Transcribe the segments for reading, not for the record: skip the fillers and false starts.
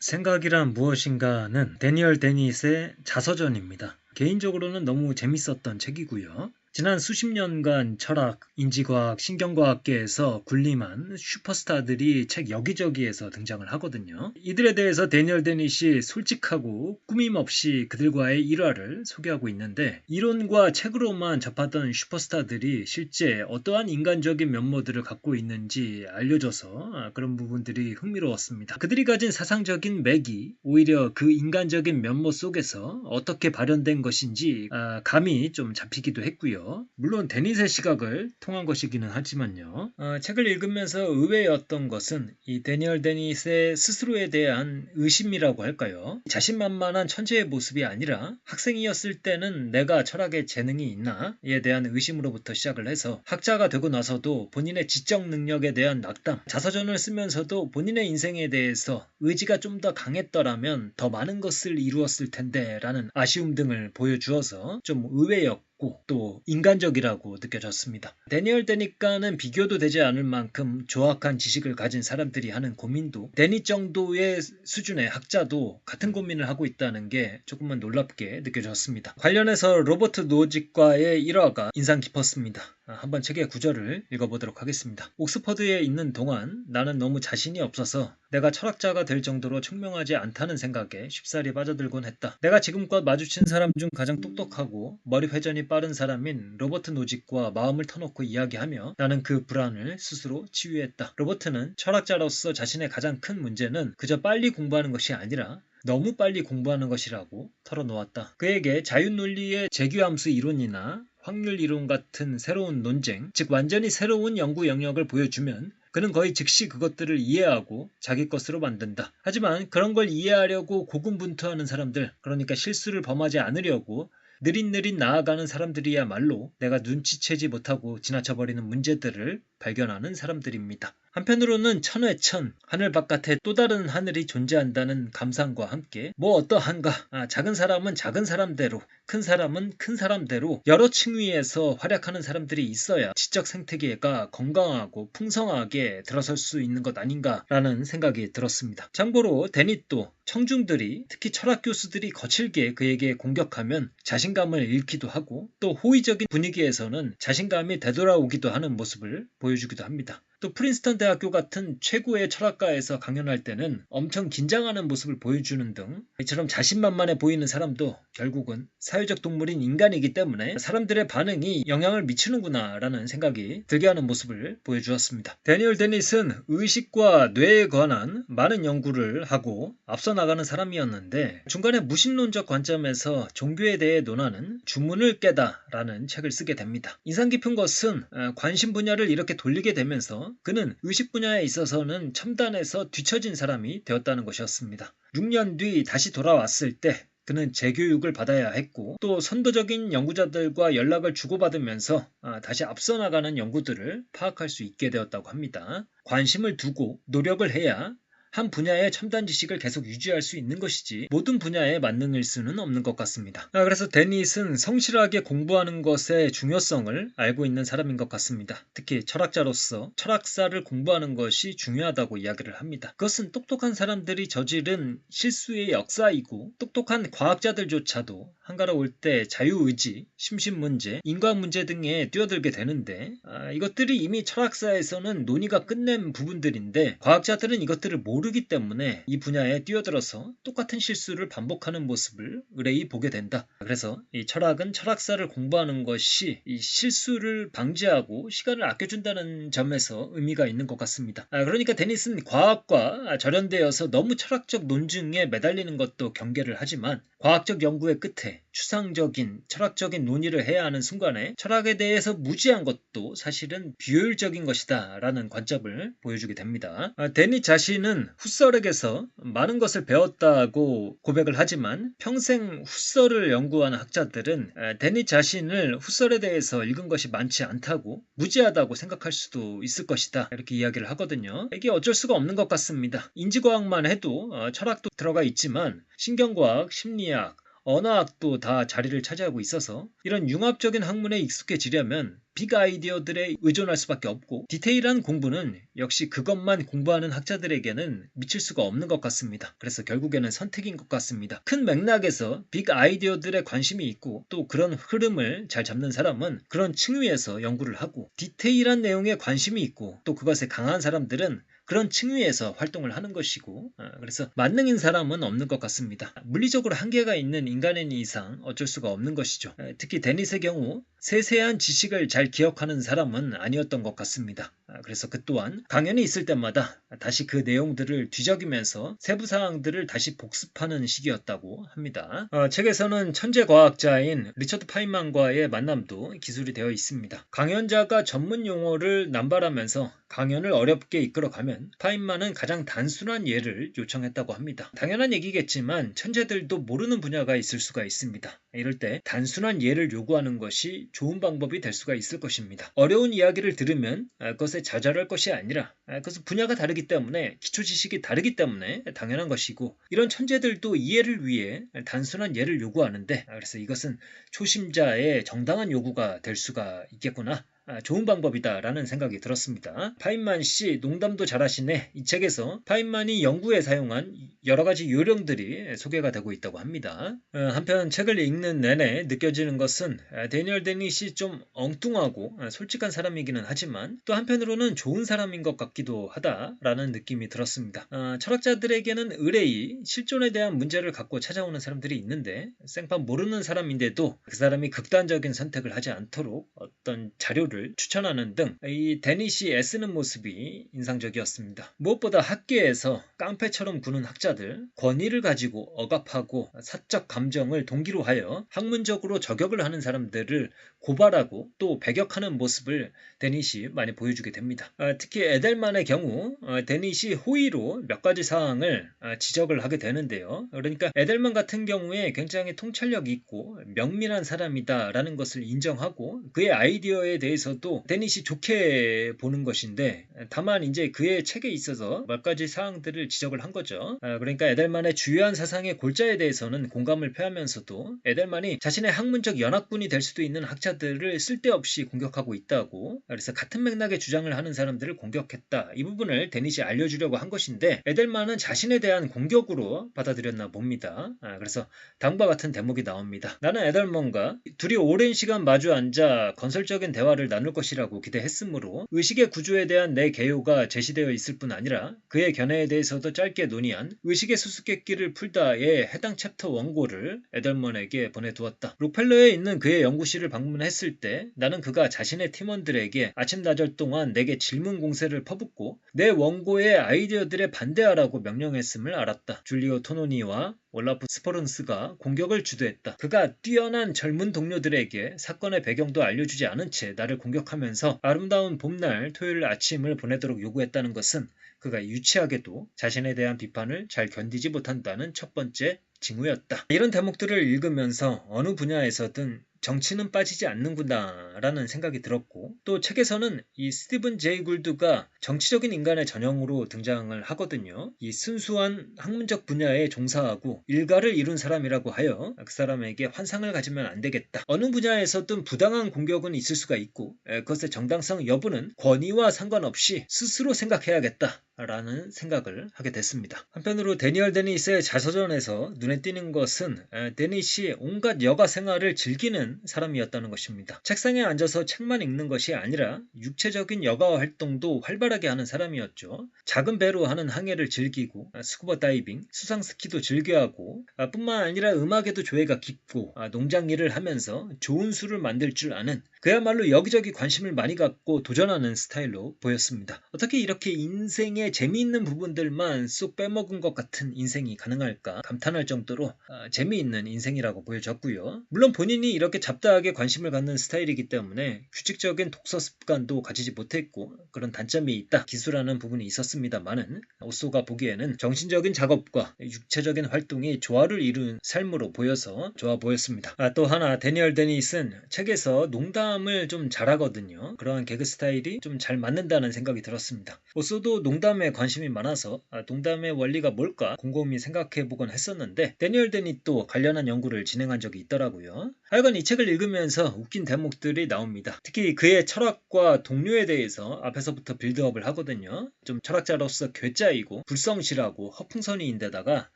생각이란 무엇인가는 데니얼 데닛의 자서전입니다. 개인적으로는 너무 재밌었던 책이고요. 지난 수십 년간 철학, 인지과학, 신경과학계에서 군림한 슈퍼스타들이 책 여기저기에서 등장을 하거든요. 이들에 대해서 데니얼 데닛이 솔직하고 꾸밈없이 그들과의 일화를 소개하고 있는데, 이론과 책으로만 접하던 슈퍼스타들이 실제 어떠한 인간적인 면모들을 갖고 있는지 알려줘서 그런 부분들이 흥미로웠습니다. 그들이 가진 사상적인 맥이 오히려 그 인간적인 면모 속에서 어떻게 발현된 것인지 감이 좀 잡히기도 했고요. 물론 데닛의 시각을 통한 것이기는 하지만요. 책을 읽으면서 의외였던 것은 이 데니얼 데닛의 스스로에 대한 의심이라고 할까요? 자신만만한 천재의 모습이 아니라 학생이었을 때는 내가 철학에 재능이 있나에 대한 의심으로부터 시작을 해서 학자가 되고 나서도 본인의 지적 능력에 대한 낙담, 자서전을 쓰면서도 본인의 인생에 대해서 의지가 좀 더 강했더라면 더 많은 것을 이루었을 텐데 라는 아쉬움 등을 보여주어서 좀 의외였고 또 인간적이라고 느껴졌습니다. 데니얼 데닛과는 비교도 되지 않을 만큼 조악한 지식을 가진 사람들이 하는 고민도, 데닛 정도의 수준의 학자도 같은 고민을 하고 있다는 게 조금은 놀랍게 느껴졌습니다. 관련해서 로버트 노직과의 일화가 인상 깊었습니다. 한번 책의 구절을 읽어보도록 하겠습니다. 옥스퍼드에 있는 동안 나는 너무 자신이 없어서 내가 철학자가 될 정도로 청명하지 않다는 생각에 쉽사리 빠져들곤 했다. 내가 지금껏 마주친 사람 중 가장 똑똑하고 머리 회전이 빠른 사람인 로버트 노직과 마음을 터놓고 이야기하며 나는 그 불안을 스스로 치유했다. 로버트는 철학자로서 자신의 가장 큰 문제는 그저 빨리 공부하는 것이 아니라 너무 빨리 공부하는 것이라고 털어놓았다. 그에게 자유논리의 재규함수 이론이나 확률 이론 같은 새로운 논쟁, 즉 완전히 새로운 연구 영역을 보여주면 그는 거의 즉시 그것들을 이해하고 자기 것으로 만든다. 하지만 그런 걸 이해하려고 고군분투하는 사람들, 그러니까 실수를 범하지 않으려고 느릿느릿 나아가는 사람들이야말로 내가 눈치채지 못하고 지나쳐버리는 문제들을 발견하는 사람들입니다. 한편으로는 천외천, 하늘 바깥에 또 다른 하늘이 존재한다는 감상과 함께 뭐 어떠한가, 작은 사람은 작은 사람대로, 큰 사람은 큰 사람대로 여러 층위에서 활약하는 사람들이 있어야 지적 생태계가 건강하고 풍성하게 들어설 수 있는 것 아닌가라는 생각이 들었습니다. 참고로 데닛도 청중들이, 특히 철학 교수들이 거칠게 그에게 공격하면 자신감을 잃기도 하고 또 호의적인 분위기에서는 자신감이 되돌아오기도 하는 모습을 보여주기도 합니다. 또 프린스턴 대학교 같은 최고의 철학과에서 강연할 때는 엄청 긴장하는 모습을 보여주는 등 이처럼 자신만만해 보이는 사람도 결국은 사회적 동물인 인간이기 때문에 사람들의 반응이 영향을 미치는구나 라는 생각이 들게 하는 모습을 보여주었습니다. 데니얼 데닛은 의식과 뇌에 관한 많은 연구를 하고 앞서 나가는 사람이었는데 중간에 무신론적 관점에서 종교에 대해 논하는 주문을 깨다 라는 책을 쓰게 됩니다. 인상 깊은 것은 관심 분야를 이렇게 돌리게 되면서 그는 의식 분야에 있어서는 첨단에서 뒤처진 사람이 되었다는 것이었습니다. 6년 뒤 다시 돌아왔을 때 그는 재교육을 받아야 했고 또 선도적인 연구자들과 연락을 주고받으면서 다시 앞서 나가는 연구들을 파악할 수 있게 되었다고 합니다. 관심을 두고 노력을 해야 한 분야의 첨단 지식을 계속 유지할 수 있는 것이지 모든 분야에 만능일 수는 없는 것 같습니다. 그래서 데닛은 성실하게 공부하는 것의 중요성을 알고 있는 사람인 것 같습니다. 특히 철학자로서 철학사를 공부하는 것이 중요하다고 이야기를 합니다. 그것은 똑똑한 사람들이 저지른 실수의 역사이고 똑똑한 과학자들조차도 한가로울 때 자유의지, 심신문제, 인과문제 등에 뛰어들게 되는데 이것들이 이미 철학사에서는 논의가 끝낸 부분들인데 과학자들은 이것들을 모르기 때문에 이 분야에 뛰어들어서 똑같은 실수를 반복하는 모습을 의뢰이 보게 된다. 그래서 이 철학은 철학사를 공부하는 것이 이 실수를 방지하고 시간을 아껴준다는 점에서 의미가 있는 것 같습니다. 그러니까 데닛은 과학과 절연되어서 너무 철학적 논증에 매달리는 것도 경계를 하지만 과학적 연구의 끝에 추상적인 철학적인 논의를 해야 하는 순간에 철학에 대해서 무지한 것도 사실은 비효율적인 것이다 라는 관점을 보여주게 됩니다. 데닛 자신은 훗설에게서 많은 것을 배웠다고 고백을 하지만 평생 훗설을 연구하는 학자들은 데닛 자신을 훗설에 대해서 읽은 것이 많지 않다고 무지하다고 생각할 수도 있을 것이다 이렇게 이야기를 하거든요. 이게 어쩔 수가 없는 것 같습니다. 인지과학만 해도 철학도 들어가 있지만 신경과학, 심리학, 언어학도 다 자리를 차지하고 있어서 이런 융합적인 학문에 익숙해지려면 빅 아이디어들에 의존할 수밖에 없고 디테일한 공부는 역시 그것만 공부하는 학자들에게는 미칠 수가 없는 것 같습니다. 그래서 결국에는 선택인 것 같습니다. 큰 맥락에서 빅 아이디어들에 관심이 있고 또 그런 흐름을 잘 잡는 사람은 그런 층위에서 연구를 하고 디테일한 내용에 관심이 있고 또 그것에 강한 사람들은 그런 층위에서 활동을 하는 것이고 그래서 만능인 사람은 없는 것 같습니다. 물리적으로 한계가 있는 인간인 이상 어쩔 수가 없는 것이죠. 특히 데닛의 경우 세세한 지식을 잘 기억하는 사람은 아니었던 것 같습니다. 그래서 그 또한 강연이 있을 때마다 다시 그 내용들을 뒤적이면서 세부 사항들을 다시 복습하는 시기였다고 합니다. 책에서는 천재 과학자인 리처드 파인만과의 만남도 기술이 되어 있습니다. 강연자가 전문 용어를 남발하면서 강연을 어렵게 이끌어가면 파인만은 가장 단순한 예를 요청했다고 합니다. 당연한 얘기겠지만 천재들도 모르는 분야가 있을 수가 있습니다. 이럴 때 단순한 예를 요구하는 것이 좋은 방법이 될 수가 있을 것입니다. 어려운 이야기를 들으면 그것에 좌절할 것이 아니라 그것은 분야가 다르기 때문에 기초 지식이 다르기 때문에 당연한 것이고 이런 천재들도 이해를 위해 단순한 예를 요구하는데 그래서 이것은 초심자의 정당한 요구가 될 수가 있겠구나. 좋은 방법이다라는 생각이 들었습니다. 파인만 씨 농담도 잘하시네. 이 책에서 파인만이 연구에 사용한 여러 가지 요령들이 소개가 되고 있다고 합니다. 한편 책을 읽는 내내 느껴지는 것은 데니얼 데닛이 좀 엉뚱하고 솔직한 사람이기는 하지만 또 한편으로는 좋은 사람인 것 같기도 하다라는 느낌이 들었습니다. 철학자들에게는 의뢰이 실존에 대한 문제를 갖고 찾아오는 사람들이 있는데 생판 모르는 사람인데도 그 사람이 극단적인 선택을 하지 않도록 어떤 자료를 추천하는 등 이 데닛이 애쓰는 모습이 인상적이었습니다. 무엇보다 학계에서 깡패처럼 구는 학자들, 권위를 가지고 억압하고 사적 감정을 동기로 하여 학문적으로 저격을 하는 사람들을 고발하고 또 배격하는 모습을 데닛이 많이 보여주게 됩니다. 특히 에델만의 경우 데닛이 호의로 몇 가지 사항을 지적을 하게 되는데요. 그러니까 에델만 같은 경우에 굉장히 통찰력이 있고 명민한 사람이다라는 것을 인정하고 그의 아이디어에 대해서도 데닛이 좋게 보는 것인데 다만 이제 그의 책에 있어서 몇 가지 사항들을 지적을 한 거죠. 그러니까 에델만의 주요한 사상의 골자에 대해서는 공감을 표하면서도 에델만이 자신의 학문적 연합군이 될 수도 있는 학자들을 쓸데없이 공격하고 있다고 그래서 같은 맥락의 주장을 하는 사람들을 공격했다. 이 부분을 데닛이 알려주려고 한 것인데 에델만은 자신에 대한 공격으로 받아들였나 봅니다. 그래서 다음과 같은 대목이 나옵니다. 나는 에델만과 둘이 오랜 시간 마주 앉아 건설적인 대화를 나눌 것이라고 기대했으므로 의식의 구조에 대한 내 개요가 제시되어 있을 뿐 아니라 그의 견해에 대해서도 짧게 논의한 의식의 수수께끼를 풀다의 해당 챕터 원고를 에델먼에게 보내두었다. 록펠러에 있는 그의 연구실을 방문했을 때 나는 그가 자신의 팀원들에게 아침나절 동안 내게 질문 공세를 퍼붓고 내 원고의 아이디어들에 반대하라고 명령했음을 알았다. 줄리오 토노니와 올라프 스퍼른스가 공격을 주도했다. 그가 뛰어난 젊은 동료들에게 사건의 배경도 알려주지 않은 채 나를 공격하면서 아름다운 봄날 토요일 아침을 보내도록 요구했다는 것은 그가 유치하게도 자신에 대한 비판을 잘 견디지 못한다는 첫 번째 징후였다. 이런 대목들을 읽으면서 어느 분야에서든 정치는 빠지지 않는구나 라는 생각이 들었고 또 책에서는 이 스티븐 제이 굴드가 정치적인 인간의 전형으로 등장을 하거든요. 이 순수한 학문적 분야에 종사하고 일가를 이룬 사람이라고 하여 그 사람에게 환상을 가지면 안 되겠다. 어느 분야에서든 부당한 공격은 있을 수가 있고 그것의 정당성 여부는 권위와 상관없이 스스로 생각해야겠다. 라는 생각을 하게 됐습니다. 한편으로 데니얼 데닛의 자서전에서 눈에 띄는 것은 데닛이 온갖 여가 생활을 즐기는 사람이었다는 것입니다. 책상에 앉아서 책만 읽는 것이 아니라 육체적인 여가 활동도 활발하게 하는 사람이었죠. 작은 배로 하는 항해를 즐기고 스쿠버 다이빙, 수상 스키도 즐겨하고 뿐만 아니라 음악에도 조예가 깊고 농장 일을 하면서 좋은 술을 만들 줄 아는 그야말로 여기저기 관심을 많이 갖고 도전하는 스타일로 보였습니다. 어떻게 이렇게 인생의 재미있는 부분들만 쏙 빼먹은 것 같은 인생이 가능할까 감탄할 정도로 재미있는 인생이라고 보여졌고요. 물론 본인이 이렇게 잡다하게 관심을 갖는 스타일이기 때문에 규칙적인 독서 습관도 가지지 못했고 그런 단점이 있다 기술하는 부분이 있었습니다만은 오소가 보기에는 정신적인 작업과 육체적인 활동이 조화를 이룬 삶으로 보여서 좋아 보였습니다. 또 하나 데니얼 데닛은 책에서 농담을 좀 잘하거든요. 그러한 개그 스타일이 좀 잘 맞는다는 생각이 들었습니다. 오소도 농담 농담에 관심이 많아서 농담의 원리가 뭘까 곰곰이 생각해보곤 했었는데 데니얼 데니도 관련한 연구를 진행한 적이 있더라고요. 하여간 이 책을 읽으면서 웃긴 대목들이 나옵니다. 특히 그의 철학과 동료에 대해서 앞에서부터 빌드업을 하거든요. 좀 철학자로서 괴짜이고 불성실하고 허풍선이인데다가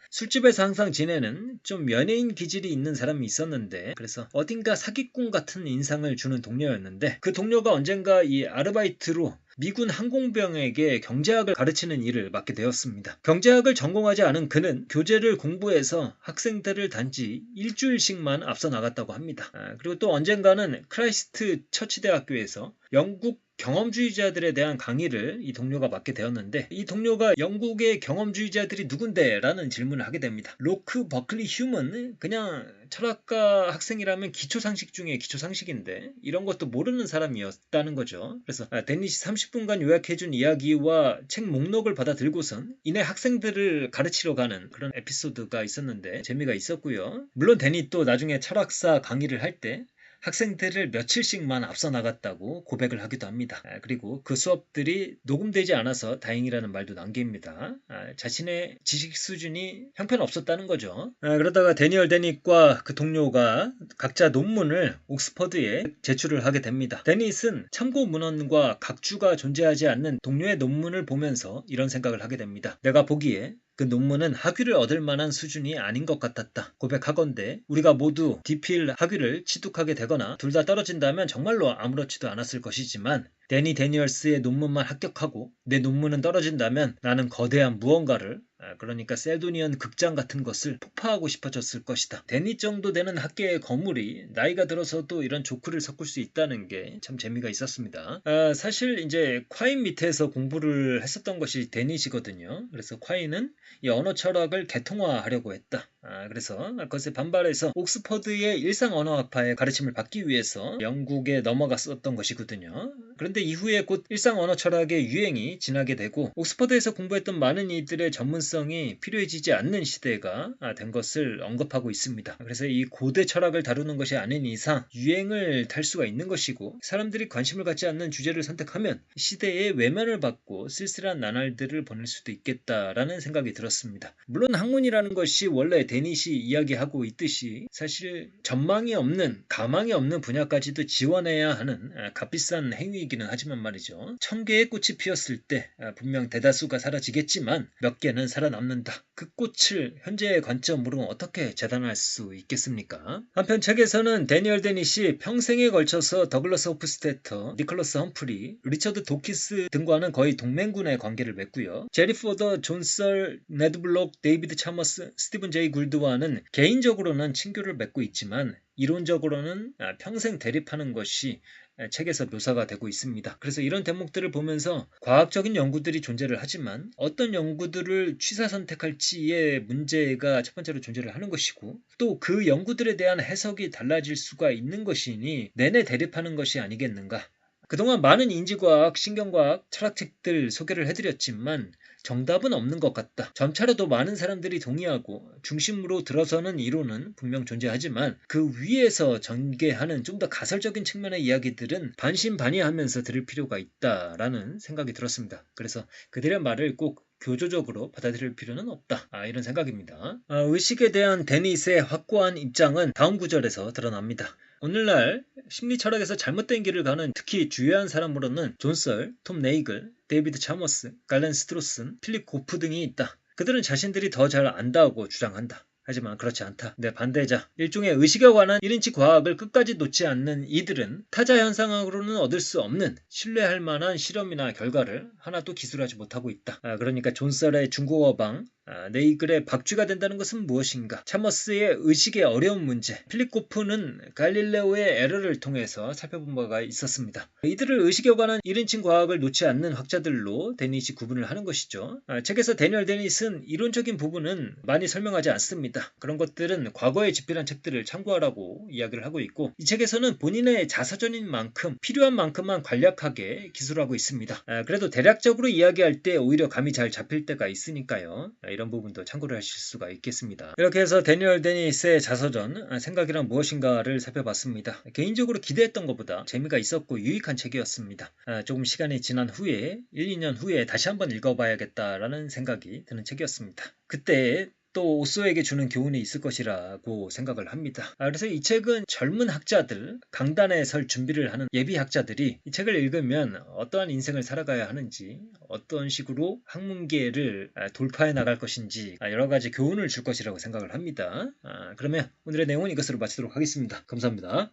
술집에서 항상 지내는 좀 연예인 기질이 있는 사람이 있었는데 그래서 어딘가 사기꾼 같은 인상을 주는 동료였는데 그 동료가 언젠가 이 아르바이트로 미군 항공병에게 경제학을 가르치는 일을 맡게 되었습니다. 경제학을 전공하지 않은 그는 교재를 공부해서 학생들을 단지 일주일씩만 앞서 나갔다고 합니다. 그리고 또 언젠가는 크라이스트 처치대학교에서 영국 경험주의자들에 대한 강의를 이 동료가 맡게 되었는데 이 동료가 영국의 경험주의자들이 누군데? 라는 질문을 하게 됩니다. 로크, 버클리, 휴먼 그냥 철학과 학생이라면 기초상식 중에 기초상식인데 이런 것도 모르는 사람이었다는 거죠. 그래서 데니시 30분간 요약해준 이야기와 책 목록을 받아 들고선 이내 학생들을 가르치러 가는 그런 에피소드가 있었는데 재미가 있었고요. 물론 데니 또 나중에 철학사 강의를 할 때 학생들을 며칠씩만 앞서 나갔다고 고백을 하기도 합니다. 그리고 그 수업들이 녹음되지 않아서 다행이라는 말도 남깁니다. 자신의 지식 수준이 형편없었다는 거죠. 그러다가 데니얼 데닉과 그 동료가 각자 논문을 옥스퍼드에 제출을 하게 됩니다. 데닛은 참고 문헌과 각주가 존재하지 않는 동료의 논문을 보면서 이런 생각을 하게 됩니다. 내가 보기에 그 논문은 학위를 얻을 만한 수준이 아닌 것 같았다. 고백하건대 우리가 모두 DPL 학위를 취득하게 되거나 둘 다 떨어진다면 정말로 아무렇지도 않았을 것이지만 데니 데니얼스의 논문만 합격하고 내 논문은 떨어진다면 나는 거대한 무언가를 그러니까 셀도니언 극장 같은 것을 폭파하고 싶어졌을 것이다. 데니 정도 되는 학계의 거물이 나이가 들어서도 이런 조크를 섞을 수 있다는 게 참 재미가 있었습니다. 사실 이제 콰인 밑에서 공부를 했었던 것이 데니시거든요. 그래서 콰인은 이 언어 철학을 개통화하려고 했다. 그래서 그것에 반발해서 옥스퍼드의 일상 언어학파의 가르침을 받기 위해서 영국에 넘어갔었던 것이거든요. 그런데 이후에 곧 일상 언어 철학의 유행이 지나게 되고 옥스퍼드에서 공부했던 많은 이들의 전문성이 필요해지지 않는 시대가 된 것을 언급하고 있습니다. 그래서 이 고대 철학을 다루는 것이 아닌 이상 유행을 탈 수가 있는 것이고 사람들이 관심을 갖지 않는 주제를 선택하면 시대의 외면을 받고 쓸쓸한 나날들을 보낼 수도 있겠다라는 생각이 들었습니다. 물론 학문이라는 것이 원래 데닛이 이야기하고 있듯이 사실 전망이 없는 가망이 없는 분야까지도 지원해야 하는 값비싼 행위이기는 하지만 말이죠. 1000개의 꽃이 피었을 때 분명 대다수가 사라지겠지만 몇 개는 살아남는다. 그 꽃을 현재의 관점으로 어떻게 재단할 수 있겠습니까? 한편 책에서는 데니얼 데닛이 평생에 걸쳐서 더글러스 호프스테터, 니콜러스 험프리, 리처드 도키스 등과는 거의 동맹군의 관계를 맺고요. 제리 포더, 존 썰, 네드 블록, 데이비드 차머스, 스티븐 제이 굴드와는 개인적으로는 친교를 맺고 있지만 이론적으로는 평생 대립하는 것이 책에서 묘사가 되고 있습니다. 그래서 이런 대목들을 보면서 과학적인 연구들이 존재를 하지만 어떤 연구들을 취사 선택할지의 문제가 첫 번째로 존재를 하는 것이고 또 그 연구들에 대한 해석이 달라질 수가 있는 것이니 내내 대립하는 것이 아니겠는가. 그동안 많은 인지과학, 신경과학, 철학책들 소개를 해드렸지만 정답은 없는 것 같다. 점차로도 많은 사람들이 동의하고 중심으로 들어서는 이론은 분명 존재하지만 그 위에서 전개하는 좀 더 가설적인 측면의 이야기들은 반신반의하면서 들을 필요가 있다라는 생각이 들었습니다. 그래서 그들의 말을 꼭 교조적으로 받아들일 필요는 없다. 이런 생각입니다. 의식에 대한 데닛의 확고한 입장은 다음 구절에서 드러납니다. 오늘날 심리철학에서 잘못된 길을 가는 특히 주요한 사람으로는 존 썰, 톰 네이글, 데이비드 차머스, 갈렌 스트로슨, 필립 고프 등이 있다. 그들은 자신들이 더 잘 안다고 주장한다. 하지만 그렇지 않다. 내 반대자, 일종의 의식에 관한 1인치 과학을 끝까지 놓지 않는 이들은 타자 현상으로는 얻을 수 없는 신뢰할 만한 실험이나 결과를 하나도 기술하지 못하고 있다. 그러니까 존 썰의 중국어방, 네이글의 박쥐가 된다는 것은 무엇인가? 차머스의 의식의 어려운 문제, 필립 고프는 갈릴레오의 에러를 통해서 살펴본 바가 있었습니다. 이들을 의식에 관한 1인칭 과학을 놓지 않는 학자들로 데닛이 구분을 하는 것이죠. 책에서 데니얼 데닛은 이론적인 부분은 많이 설명하지 않습니다. 그런 것들은 과거에 집필한 책들을 참고하라고 이야기를 하고 있고 이 책에서는 본인의 자서전인 만큼 필요한 만큼만 간략하게 기술하고 있습니다. 그래도 대략적으로 이야기할 때 오히려 감이 잘 잡힐 때가 있으니까요. 이런 부분도 참고를 하실 수가 있겠습니다. 이렇게 해서 데니얼 데니스의 자서전 생각이란 무엇인가를 살펴봤습니다. 개인적으로 기대했던 것보다 재미가 있었고 유익한 책이었습니다. 조금 시간이 지난 후에 1, 2년 후에 다시 한번 읽어봐야겠다라는 생각이 드는 책이었습니다. 그때 또 오쏘에게 주는 교훈이 있을 것이라고 생각을 합니다. 그래서 이 책은 젊은 학자들, 강단에 설 준비를 하는 예비 학자들이 이 책을 읽으면 어떠한 인생을 살아가야 하는지, 어떤 식으로 학문계를 돌파해 나갈 것인지 여러 가지 교훈을 줄 것이라고 생각을 합니다. 그러면 오늘의 내용은 이것으로 마치도록 하겠습니다. 감사합니다.